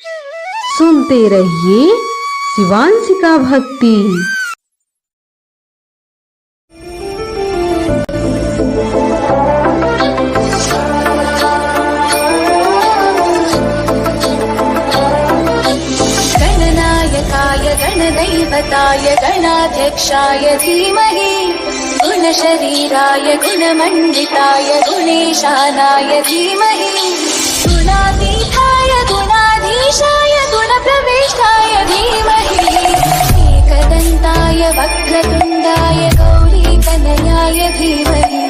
सुनते रहिए शिवांशिका भक्ति। गणदैवताय गणाध्यक्षाय धीमहि गुणशरीराय गुणमण्डिताय गुणेशानाय धीमहि गुणातीताय गुणाधीशाय गुणप्रविष्टाय धीमहि एकदन्ताय वक्रतुण्डाय गौरीतनयाय धीमहि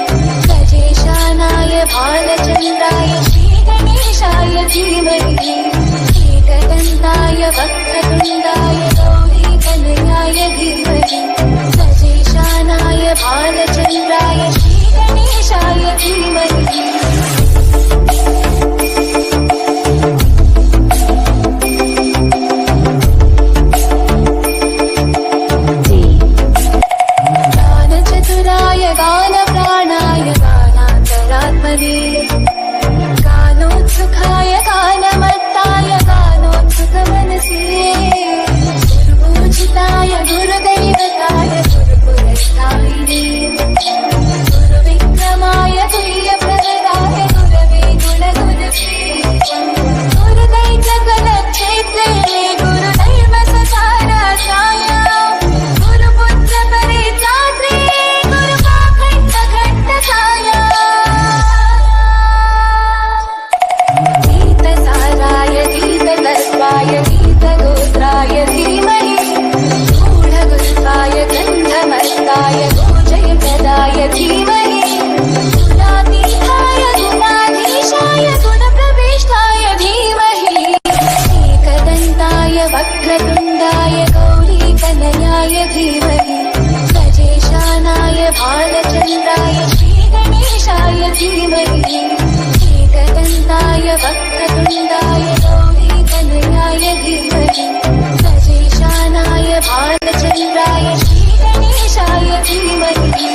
गजेशानाय भालचन्द्राय श्रीगणेशाय धीमहि एकदन्ताय वक्रतुण्डाय गौरीतनयाय धीमहि गजेशानाय भालचन्द्राय श्रीगणेशाय धीमहि। गानचतुराय गानप्राणाय गानान्तरात्मने गानोत्सुकाय गानमत्ताय गानोत्सुकमनसे गुरुपूजिताय गुरुदैवताय गुरुपुरस्तायिने गुरुविक्रमाय तुल्यप्रगदाय गुरवे गुणगुरवे गुरुदैत्यकलक्षेत्रे गुरुदैवससारासाय गुरुपुत्रपरित्रात्रे गुरुपाखण्डघण्टकाय गीतसाराय गीततत्त्वाय गीतगोत्राय धीमहि गूढगुल्फाय गन्धमस्ताय गोजयप्रदाय धीमहि गुणातीताय गुणाधीशाय गुणप्रविष्टाय धीमहि एकदन्ताय वक्रतुण्डाय गौरीतनयाय धीमहि गजेशानाय भालचन्द्राय श्रीगणेशाय धीमहि एकदन्ताय वक्रतुण्डाय गौरीतनयाय धीमहि गजेशानाय भालचन्द्राय श्रीगणेशाय धीमहि।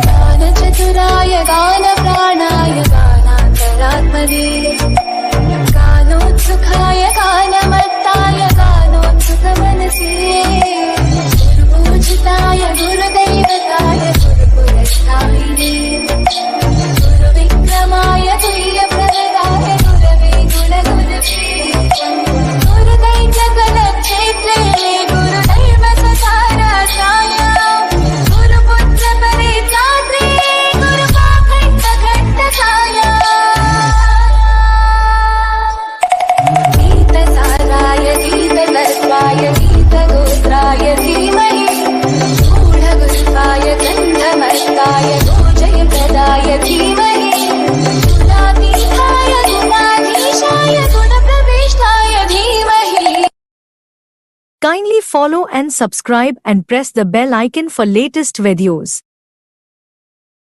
गानचतुराय गानप्राणाय गानान्तरात्मने गानोत्सुकाय गानमत्ताय गानोत्सुकमनसे गुरुपूजिताय गुरुदैवताय गुरुपुरस्तायिने गुरुविक्रमाय तुल्यप्रगदाय गुरवे गुणगुरवे गुरुदैत्यकलक्षेत्रे गुरुदैवससारासाय गुरुपुत्रपरित्रात्रे गुरुपाखण्डघण्टकाय गीतसाराय गीततत्त्वाय गीतगोत्राय धीमहि गूढगुल्फाय गन्धमस्ताय गोजयप्रदाय धीमहि गुणातीताय गुणाधीशाय गुणप्रविष्टाय धीमहि। Kindly follow and subscribe and press the bell icon for latest videos.